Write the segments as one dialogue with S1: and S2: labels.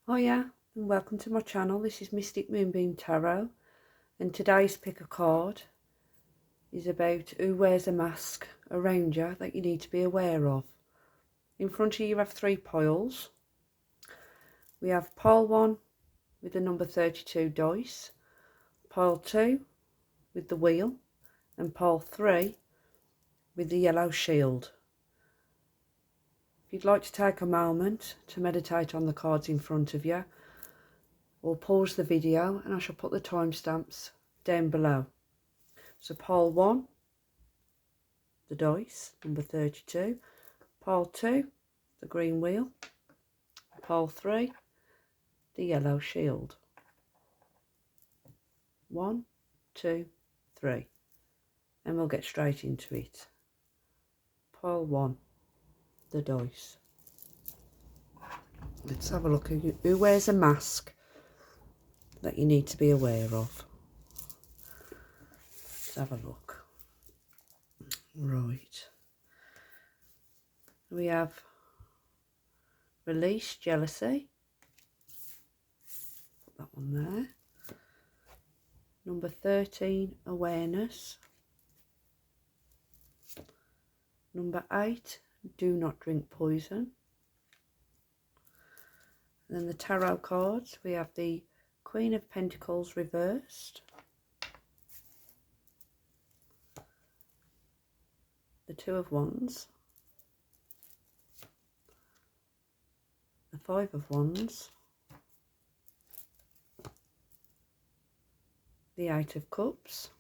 S1: Hiya and welcome to my channel. This is Mystic Moonbeam Tarot, and today's pick a card is about who wears a mask around you that you need to be aware of. In front of you have three piles. We have pile 1 with the number 32 dice, pile 2 with the wheel, and pile 3 with the yellow shield. If you'd like to take a moment to meditate on the cards in front of you, or pause the video and I shall put the timestamps down below. So pile 1, the dice, number 32, pile 2, the green wheel, pile 3, the yellow shield. 1, 2, 3, and we'll get straight into it. Pile 1, the dice. Let's have a look at who wears a mask that you need to be aware of. Let's have a look. Right. We have release jealousy. Put that one there. Number 13, awareness. Number 8, do not drink poison. And then the tarot cards, we have the Queen of Pentacles reversed, the Two of Wands, the Five of Wands, the Eight of Cups,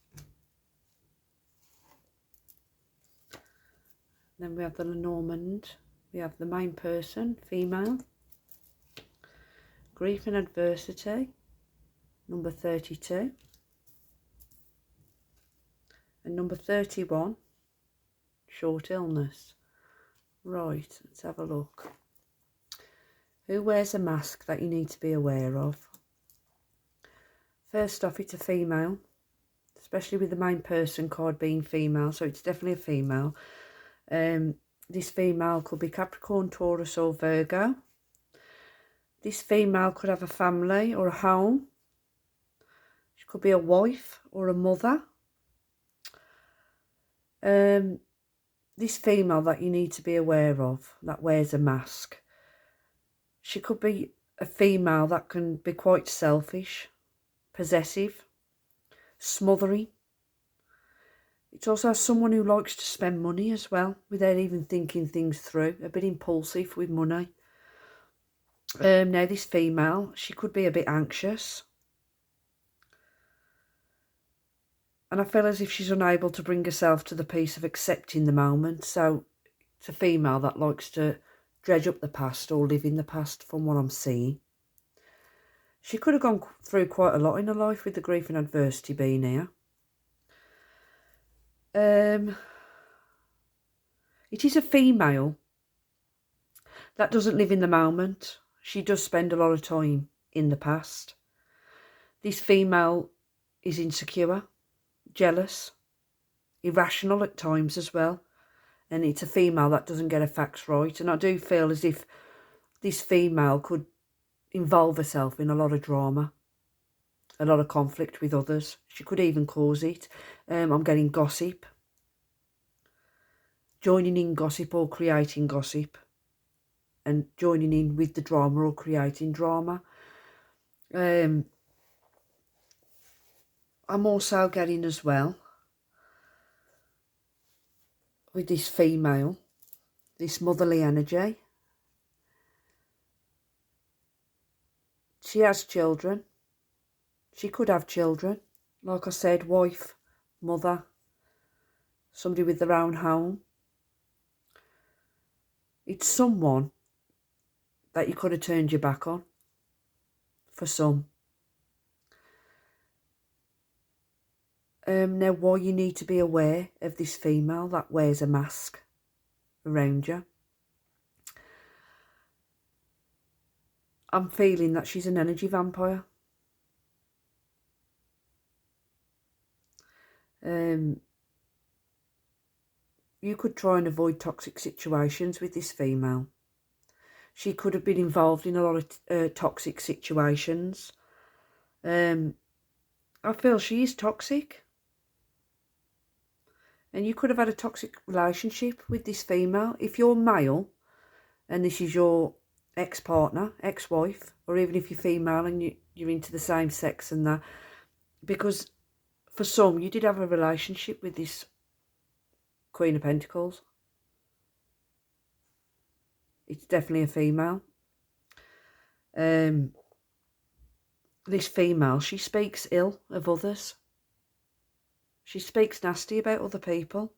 S1: then we have the Lenormand, we have the main person, female, grief and adversity, number 32, and number 31, short illness. Right, let's have a look. Who wears a mask that you need to be aware of? First off, it's a female, especially with the main person card being female, so it's definitely a female. This female could be Capricorn, Taurus or Virgo. This female could have a family or a home. She could be a wife or a mother. This female that you need to be aware of that wears a mask, she could be a female that can be quite selfish, possessive, smothering. It's also someone who likes to spend money as well without even thinking things through, a bit impulsive with money. Now this female, she could be a bit anxious. And I feel as if she's unable to bring herself to the peace of accepting the moment. So it's a female that likes to dredge up the past or live in the past from what I'm seeing. She could have gone through quite a lot in her life with the grief and adversity being here. It is a female that doesn't live in the moment. She does spend a lot of time in the past. This female is insecure, jealous, irrational at times as well. And it's a female that doesn't get her facts right. And I do feel as if this female could involve herself in a lot of drama, a lot of conflict with others. She could even cause it. I'm getting gossip, joining in gossip or creating gossip, and joining in with the drama or creating drama. I'm also getting as well with this female, this motherly energy. She has children. She could have children. Like I said, wife, mother, somebody with their own home. It's someone that you could have turned your back on, for some. Now, why you need to be aware of this female that wears a mask around you. I'm feeling that she's an energy vampire. You could try and avoid toxic situations with this female. She could have been involved in a lot of toxic situations. I feel she is toxic. And you could have had a toxic relationship with this female. If you're male and this is your ex-partner, ex-wife, or even if you're female and you're into the same sex and that, because for some, you did have a relationship with this Queen of Pentacles. It's definitely a female. This female, she speaks ill of others. She speaks nasty about other people.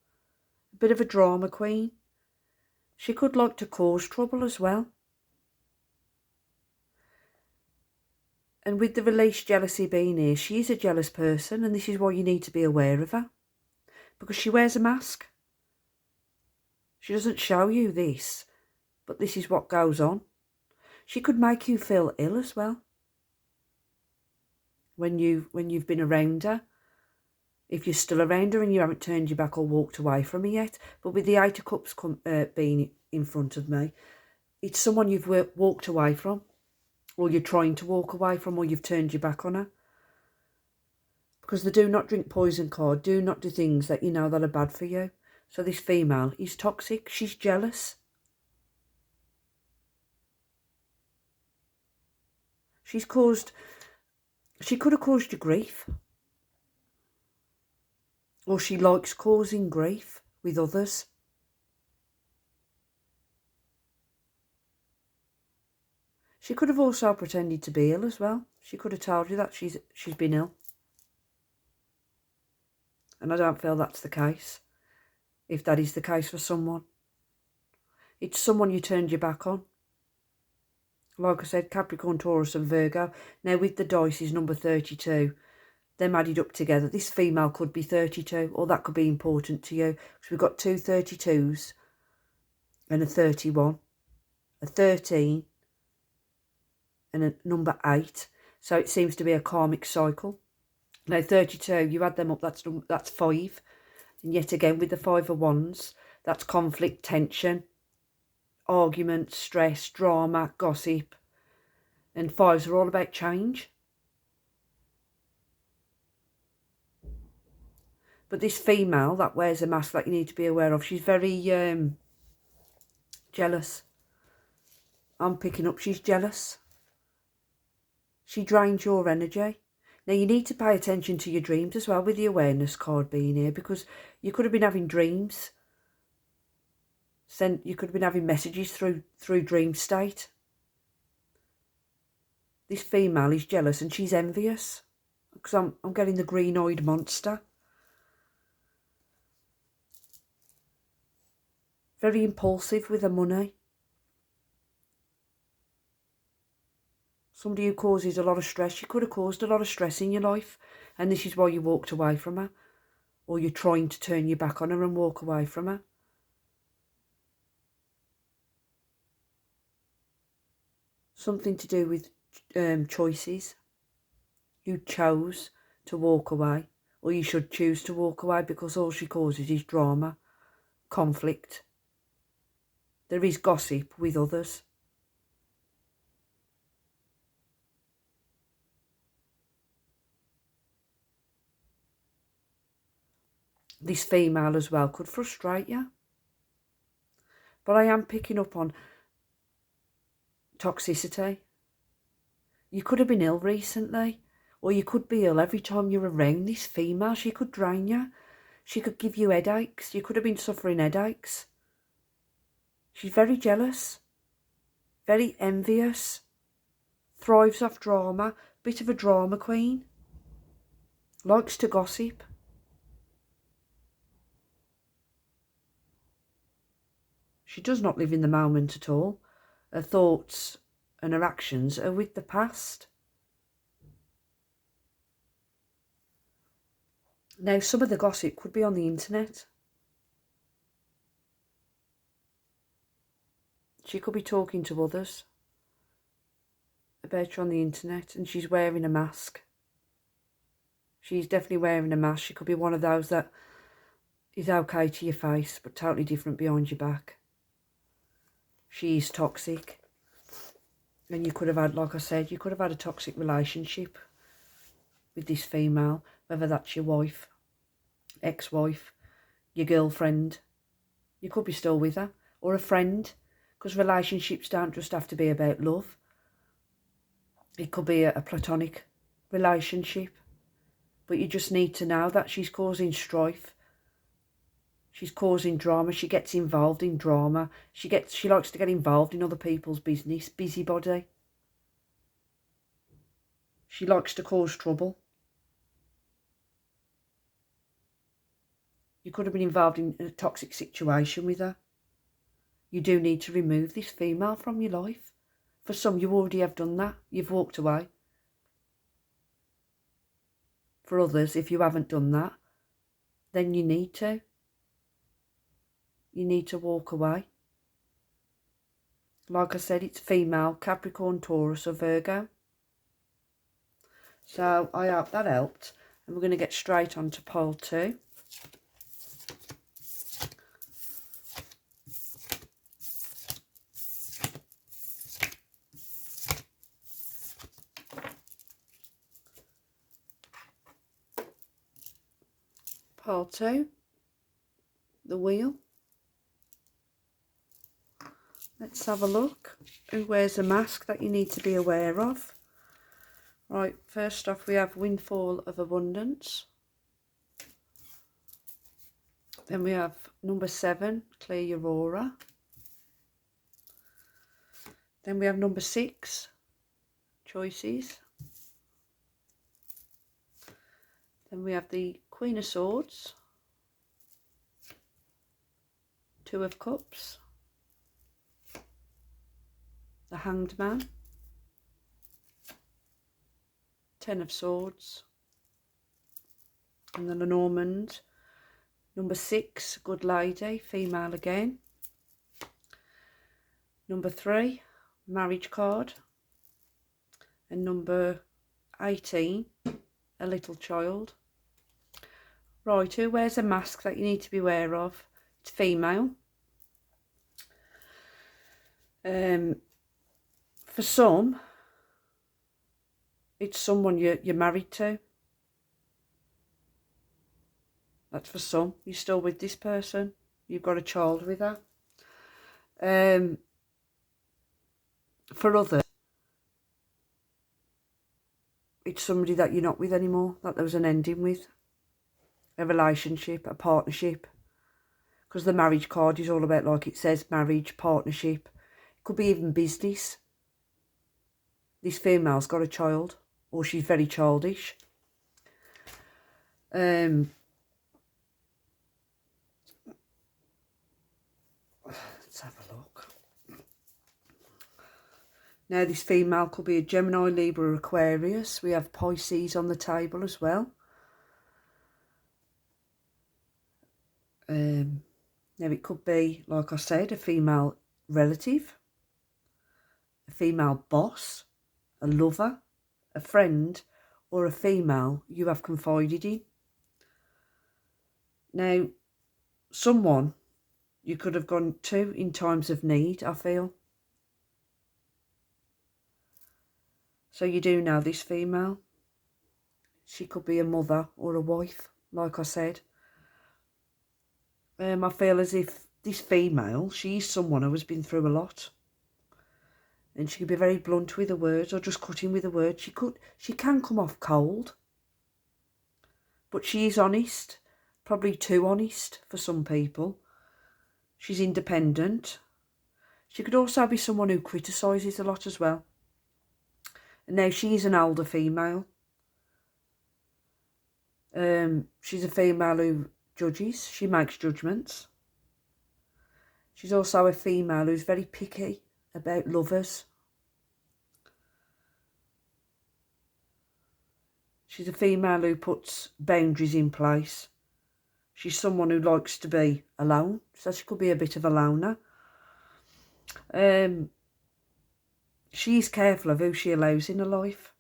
S1: A bit of a drama queen. She could like to cause trouble as well. And with the release jealousy being here, she is a jealous person, and this is why you need to be aware of her. Because she wears a mask. She doesn't show you this, but this is what goes on. She could make you feel ill as well. When you've been around her. If you're still around her and you haven't turned your back or walked away from her yet. But with the Eight of Cups being in front of me, it's someone you've walked away from. Or you're trying to walk away from, or you've turned your back on her. Because the do not drink poison card, do not do things that you know that are bad for you. So this female is toxic. She's jealous. She could have caused you grief. Or she likes causing grief with others. She could have also pretended to be ill as well. She could have told you that she's been ill. And I don't feel that's the case. If that is the case for someone. It's someone you turned your back on. Like I said, Capricorn, Taurus and Virgo. Now with the dice is number 32. Them added up together. This female could be 32. Or that could be important to you. So we've got two 32s. And a 31. A 13. And a number 8. So it seems to be a karmic cycle. Now 32, you add them up, that's 5. And yet again with the 5 of Wands, that's conflict, tension, argument, stress, drama, gossip. And 5s are all about change. But this female that wears a mask that you need to be aware of, she's very jealous. I'm picking up she's jealous. She drains your energy. Now, you need to pay attention to your dreams as well with the awareness card being here, because you could have been having dreams. You could have been having messages through dream state. This female is jealous and she's envious. Because I'm getting the green-eyed monster. Very impulsive with her money. Somebody who causes a lot of stress. You could have caused a lot of stress in your life. And this is why you walked away from her. Or you're trying to turn your back on her and walk away from her. Something to do with choices. You chose to walk away. Or you should choose to walk away, because all she causes is drama, conflict. There is gossip with others. This female as well could frustrate you. But I am picking up on toxicity. You could have been ill recently. Or you could be ill every time you're around this female. She could drain you. She could give you headaches. You could have been suffering headaches. She's very jealous. Very envious. Thrives off drama. Bit of a drama queen. Likes to gossip. She does not live in the moment at all. Her thoughts and her actions are with the past. Now, some of the gossip could be on the internet. She could be talking to others about you on the internet, and she's wearing a mask. She's definitely wearing a mask. She could be one of those that is okay to your face, but totally different behind your back. She's toxic. And you could have had, like I said, you could have had a toxic relationship with this female, whether that's your wife, ex-wife, your girlfriend. You could be still with her, or a friend, because relationships don't just have to be about love. It could be a platonic relationship, but you just need to know that she's causing strife. She's causing drama. She gets involved in drama. She likes to get involved in other people's business. Busybody. She likes to cause trouble. You could have been involved in a toxic situation with her. You do need to remove this female from your life. For some, you already have done that. You've walked away. For others, if you haven't done that, then you need to. You need to walk away. Like I said, it's female, Capricorn, Taurus or Virgo. So I hope that helped. And we're going to get straight on to pile 2. Pile 2. The Wheel. Let's have a look. Who wears a mask that you need to be aware of? Right, first off we have Windfall of Abundance. Then we have number 7, Clear Your Aura. Then we have number 6, Choices. Then we have the Queen of Swords, 2 of Cups, the Hanged Man, 10 of Swords, and the Lenormand. Number 6, Good Lady, female again. Number 3, Marriage card. And number 18, A Little Child. Right, who wears a mask that you need to be aware of? It's female. For some, it's someone you're married to. That's for some. You're still with this person. You've got a child with her. For others, it's somebody that you're not with anymore, that there was an ending with. A relationship, a partnership. Because the marriage card is all about, like it says, marriage, partnership. It could be even business. This female's got a child, or she's very childish. Let's have a look. Now this female could be a Gemini, Libra, Aquarius. We have Pisces on the table as well. Now it could be, like I said, a female relative, a female boss, a lover, a friend, or a female you have confided in. Now, someone you could have gone to in times of need, I feel. So you do know this female. She could be a mother or a wife, like I said. I feel as if this female, she's someone who has been through a lot. And she can be very blunt with her words, or just cutting with her words. She can come off cold. But she is honest. Probably too honest for some people. She's independent. She could also be someone who criticises a lot as well. And now she is an older female. She's a female who judges. She makes judgments. She's also a female who's very picky about lovers. She's a female who puts boundaries in place. She's someone who likes to be alone, so she could be a bit of a loner. She's careful of who she allows in her life.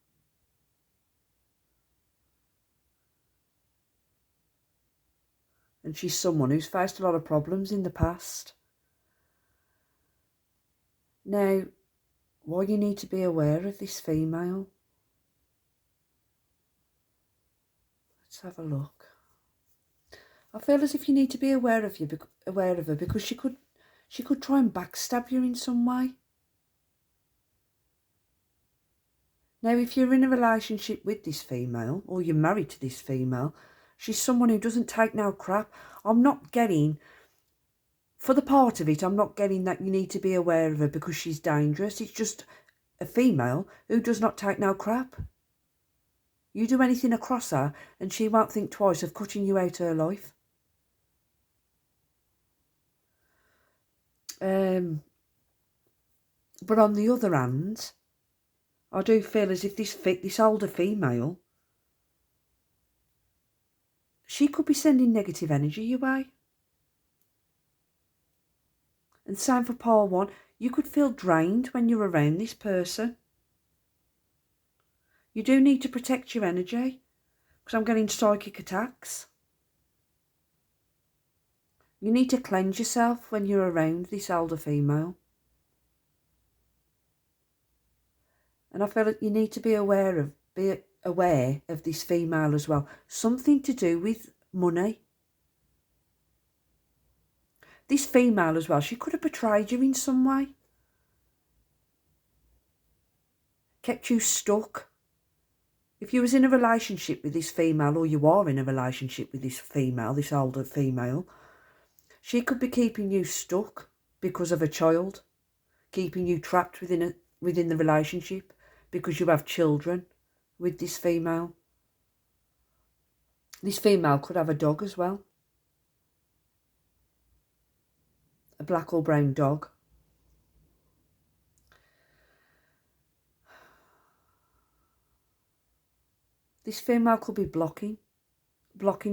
S1: And she's someone who's faced a lot of problems in the past. Now, why you need to be aware of this female. Let's have a look. I feel as if you need to be aware of her because she could try and backstab you in some way. Now, if you're in a relationship with this female, or you're married to this female, she's someone who doesn't take no crap. I'm not getting, for the part of it, I'm not getting that you need to be aware of her because she's dangerous. It's just a female who does not take no crap. You do anything across her and she won't think twice of cutting you out of her life. But on the other hand, I do feel as if this older female, she could be sending negative energy your way. And same for pile 1, you could feel drained when you're around this person. You do need to protect your energy, because I'm getting psychic attacks. You need to cleanse yourself when you're around this older female. And I feel that you need to be aware of this female as well. Something to do with money. This female as well, she could have betrayed you in some way. Kept you stuck. If you was in a relationship with this female, or you are in a relationship with this female, this older female, she could be keeping you stuck because of a child, keeping you trapped within the relationship because you have children with this female. This female could have a dog as well. A black or brown dog. This female could be blocking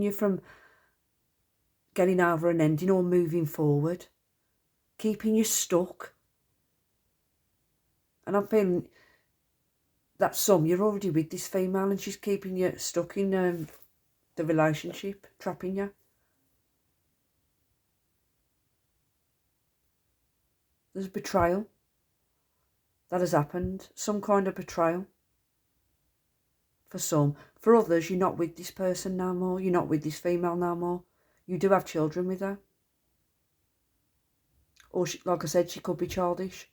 S1: you from getting over an ending or moving forward, keeping you stuck. And I'm feeling that you're already with this female and she's keeping you stuck in the relationship, trapping you. There's betrayal that has happened, some kind of betrayal. For some. For others, you're not with this person no more. You're not with this female no more. You do have children with her. Or, like I said, she could be childish.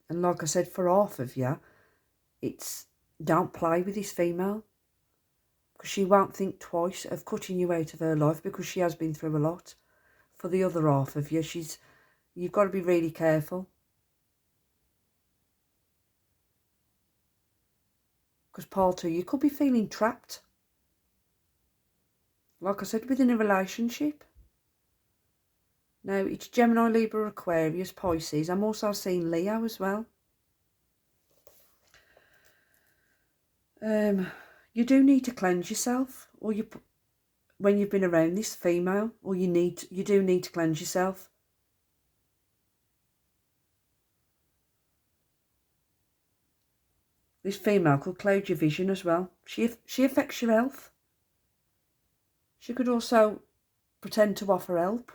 S1: And like I said, for half of you, it's don't play with this female. Because she won't think twice of cutting you out of her life because she has been through a lot. For the other half of you, you've got to be really careful. Because part 2, you could be feeling trapped. Like I said, within a relationship. Now, it's Gemini, Libra, Aquarius, Pisces. I'm also seeing Leo as well. You do need to cleanse yourself, or when you've been around this female, or you do need to cleanse yourself. This female could cloud your vision as well. She affects your health. She could also pretend to offer help,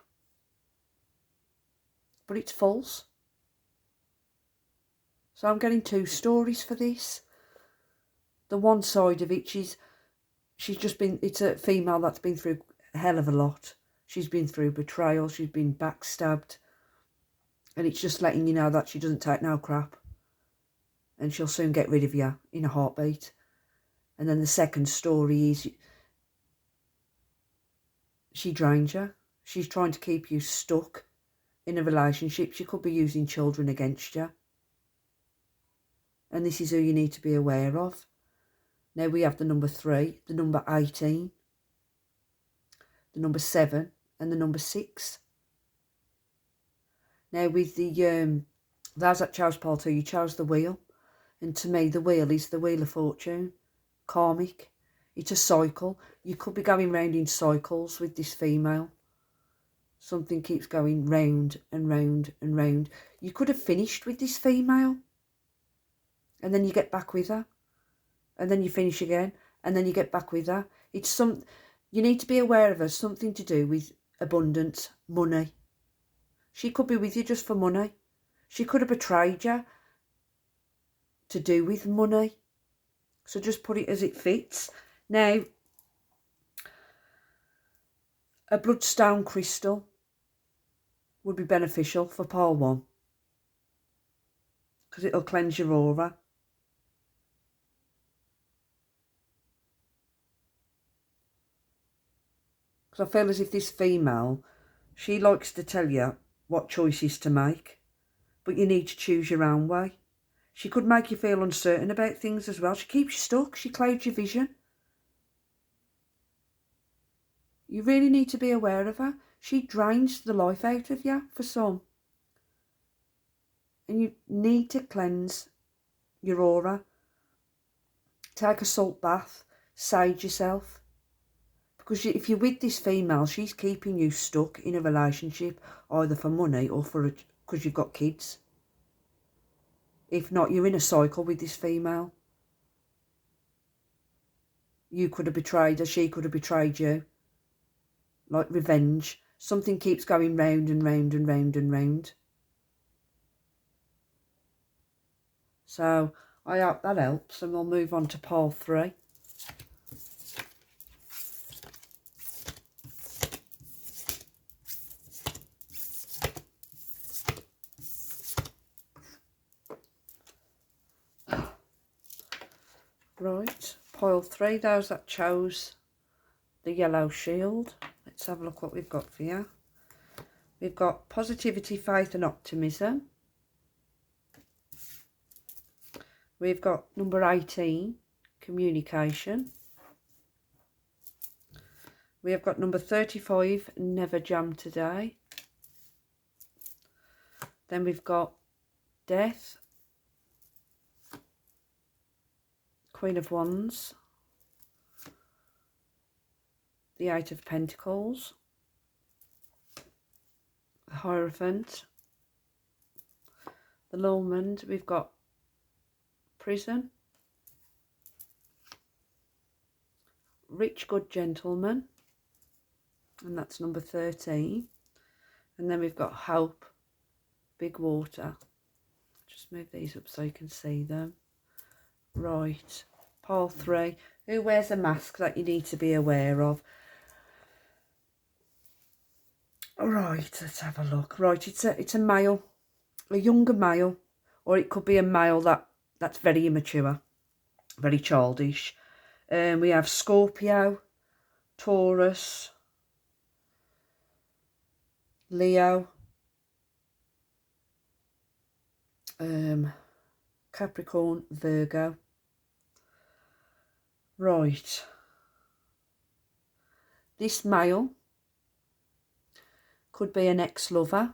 S1: but it's false. So I'm getting 2 stories for this. The one side of it, it's a female that's been through a hell of a lot. She's been through betrayal, she's been backstabbed, and it's just letting you know that she doesn't take no crap. And she'll soon get rid of you in a heartbeat. And then the second story is she drains you. She's trying to keep you stuck in a relationship. She could be using children against you. And this is who you need to be aware of. Now we have the number 3, the number 18, the number 7, and the number 6. Now with the those that chose pile 2, you chose the wheel. And to me, the wheel is the wheel of fortune, karmic. It's a cycle. You could be going round in cycles with this female. Something keeps going round and round and round. You could have finished with this female. And then you get back with her. And then you finish again. And then you get back with her. You need to be aware of her. Something to do with abundance, money. She could be with you just for money. She could have betrayed you to do with money. So just put it as it fits. Now, a bloodstone crystal would be beneficial for pile 1 because it'll cleanse your aura. Because I feel as if this female, she likes to tell you what choices to make, but you need to choose your own way. She could make you feel uncertain about things as well. She keeps you stuck. She clouds your vision. You really need to be aware of her. She drains the life out of you for some. And you need to cleanse your aura. Take a salt bath. Sage yourself. Because if you're with this female, she's keeping you stuck in a relationship, either for money or because you've got kids. If not, you're in a cycle with this female. You could have betrayed her, she could have betrayed you. Like revenge. Something keeps going round and round and round and round. So I hope that helps, and we'll move on to pile 3. Right, pile 3, those that chose the yellow shield. Let's have a look what we've got for you. We've got positivity, faith and optimism. We've got number 18, communication. We have got number 35, never jam today. Then we've got death, Queen of Wands, the 8 of Pentacles, the Hierophant, the Lormond. We've got prison, rich good gentleman, and that's number 13. And then we've got hope, big water. Just move these up so you can see them. Right, pile 3, who wears a mask that you need to be aware of? Right, let's have a look. Right, it's a male, a younger male, or it could be a male that's very immature, very childish. We have Scorpio, Taurus, Leo, Capricorn, Virgo. Right, this male could be an ex-lover,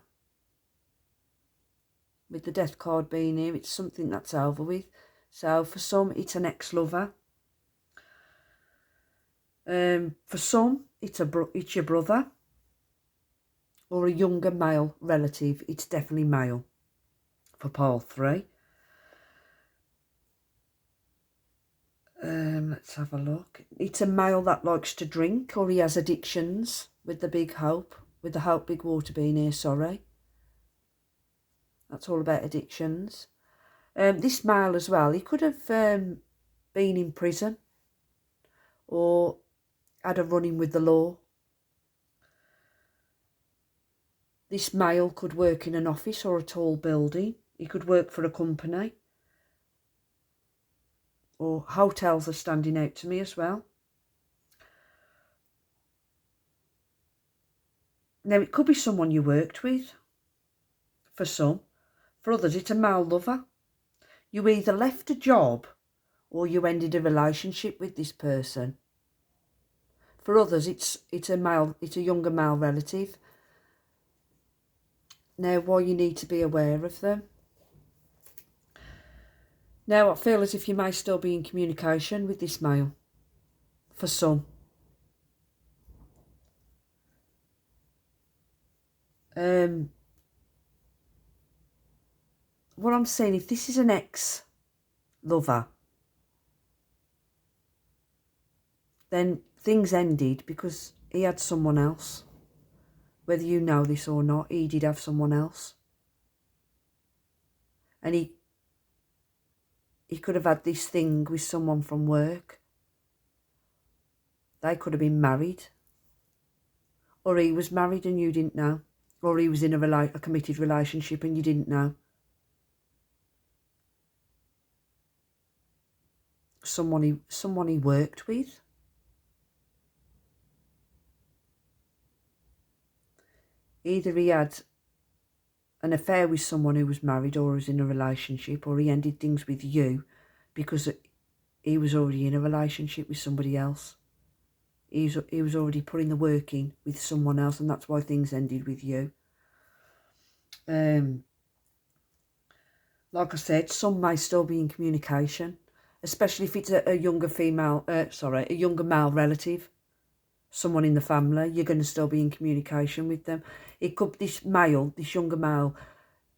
S1: with the death card being here. It's something that's over with. So for some, it's an ex-lover. For some, it's your brother or a younger male relative. It's definitely male for pile 3. Let's have a look. It's a male that likes to drink, or he has addictions, with the big hope, with the hope big water being here, sorry. That's all about addictions. This male as well, he could have been in prison or had a run-in with the law. This male could work in an office or a tall building. He could work for a company. Or hotels are standing out to me as well. Now, it could be someone you worked with, for some. For others, it's a male lover. You either left a job or you ended a relationship with this person. For others, it's a younger male relative. Now, why you need to be aware of them. Now, I feel as if you may still be in communication with this male, for some. What I'm saying, if this is an ex-lover, then things ended because he had someone else. whether you know this or not, he did have someone else. And he could have had this thing with someone from work. They could have been married. Or he was married and you didn't know. Or he was in a committed relationship and you didn't know. Someone he worked with. Either he had an affair with someone who was married or was in a relationship, or he ended things with you because he was already in a relationship with somebody else. He was already putting the work in with someone else, and that's why things ended with you. Like I said, some may still be in communication, especially if it's a younger male relative, someone in the family. You're going to still be in communication with them. It could this younger male,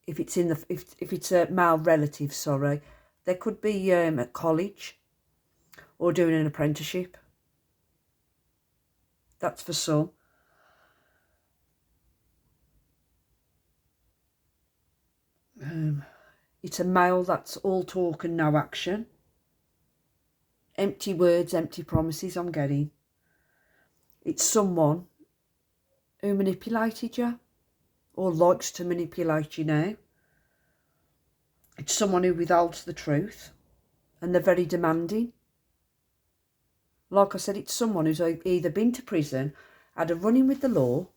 S1: if it's a male relative, they could be at college or doing an apprenticeship. That's for some. It's a male that's all talk and no action. Empty words, empty promises I'm getting. It's someone who manipulated you or likes to manipulate you now. It's someone who withholds the truth and they're very demanding. Like I said, it's someone who's either been to prison, had a run-in with the law,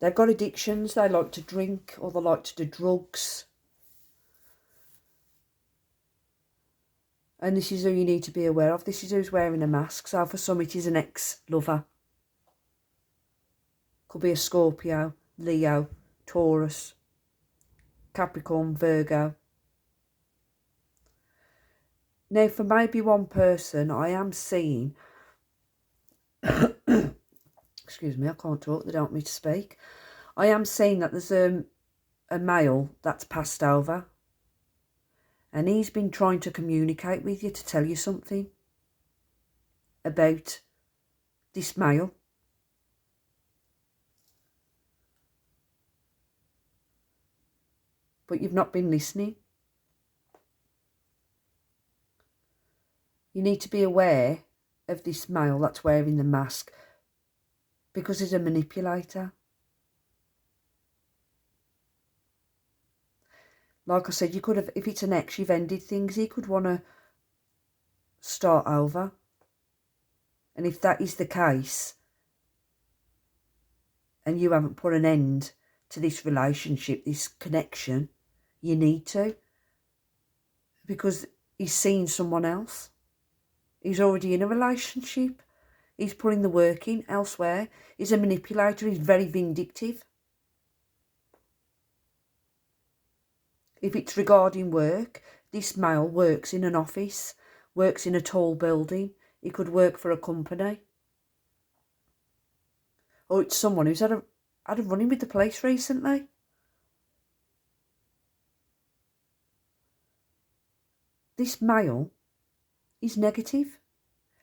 S1: they've got addictions, they like to drink or they like to do drugs. And this is who you need to be aware of. This is who's wearing a mask. So for some, it is an ex-lover. Could be a Scorpio, Leo, Taurus, Capricorn, Virgo. Now, for maybe one person, I am seeing... Excuse me, I can't talk. They don't want me to speak. I am seeing that there's a male that's passed over. And he's been trying to communicate with you to tell you something about this male. But you've not been listening. You need to be aware of this male that's wearing the mask because he's a manipulator. Like I said, you could have, if it's an ex, you've ended things, he could want to start over. And if that is the case, and you haven't put an end to this relationship, this connection, you need to. Because he's seen someone else. He's already in a relationship. He's putting the work in elsewhere. He's a manipulator. He's very vindictive. If it's regarding work, this male works in an office, works in a tall building. He could work for a company. Or it's someone who's had a run-in with the police recently. This male is negative.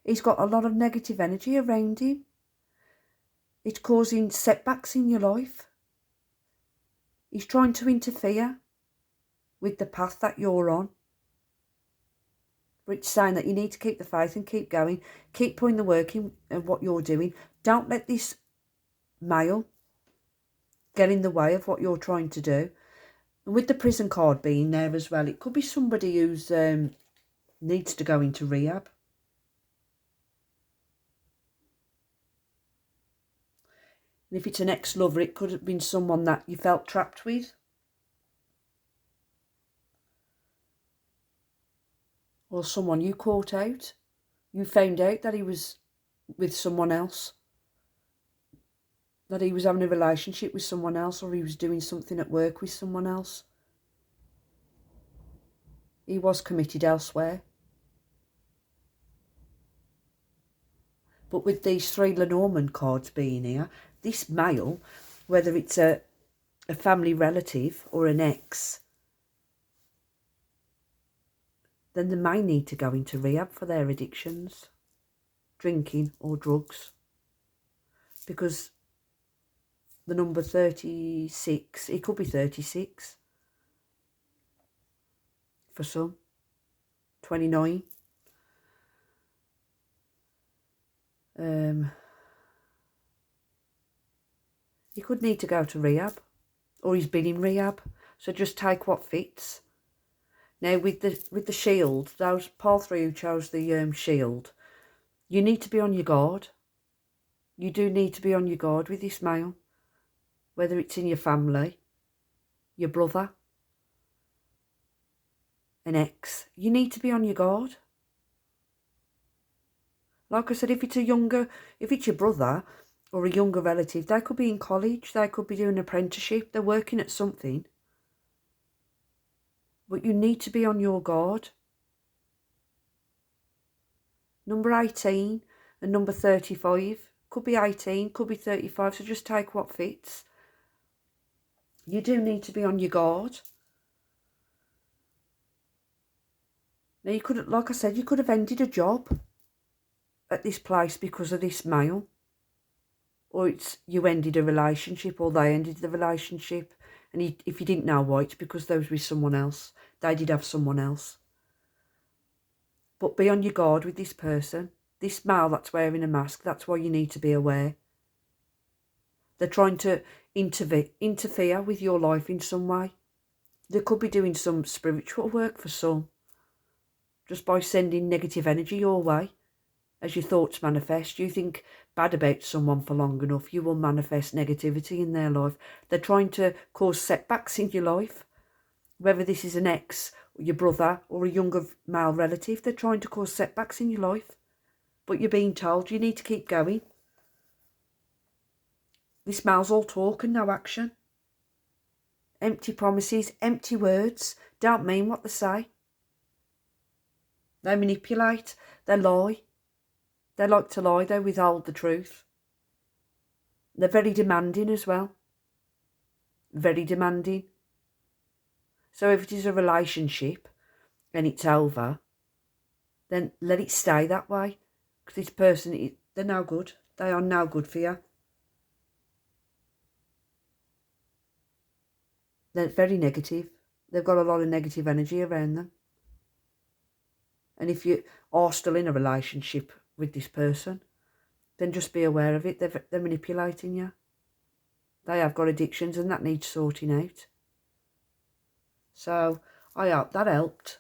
S1: He's got a lot of negative energy around him. It's causing setbacks in your life. He's trying to interfere with the path that you're on. But it's saying that you need to keep the faith and keep going. Keep putting the work in of what you're doing. Don't let this male get in the way of what you're trying to do. And with the prison card being there as well, it could be somebody who's needs to go into rehab. And if it's an ex-lover, it could have been someone that you felt trapped with. Or someone you caught out. You found out that he was with someone else. That he was having a relationship with someone else, or he was doing something at work with someone else. He was committed elsewhere. But with these 3 Lenormand cards being here, this male, whether it's a family relative or an ex, then they may need to go into rehab for their addictions, drinking or drugs. because the number 36, it could be 36 for some, 29. He could need to go to rehab, or he's been in rehab, so just take what fits. Now with the shield, those pile 3 who chose the shield, you need to be on your guard. You do need to be on your guard with this male, whether it's in your family, your brother, an ex. You need to be on your guard. Like I said, if it's your brother or a younger relative, they could be in college, they could be doing an apprenticeship, they're working at something. But you need to be on your guard. Number 18 and number 35. Could be 18, could be 35, so just take what fits. You do need to be on your guard. Now, you could, like I said, you could have ended a job at this place because of this male. Or it's you ended a relationship, or they ended the relationship. And if you didn't know why, it's because they was with someone else. They did have someone else. But be on your guard with this person. This male that's wearing a mask, that's why you need to be aware. They're trying to interfere with your life in some way. They could be doing some spiritual work for some, just by sending negative energy your way. As your thoughts manifest, you think bad about someone for long enough, you will manifest negativity in their life. They're trying to cause setbacks in your life. Whether this is an ex, your brother, or a younger male relative, they're trying to cause setbacks in your life. But you're being told you need to keep going. This male's all talk and no action. Empty promises, empty words, don't mean what they say. They manipulate, they lie. They like to lie, they withhold the truth. They're very demanding as well. Very demanding. So if it is a relationship and it's over, then let it stay that way. Because this person, they're no good. They are no good for you. They're very negative. They've got a lot of negative energy around them. And if you are still in a relationship with this person, then just be aware of it. They're manipulating you. They have got addictions and that needs sorting out. So I hope that helped.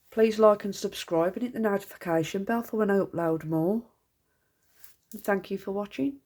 S1: Please like and subscribe and hit the notification bell for when I upload more. And thank you for watching.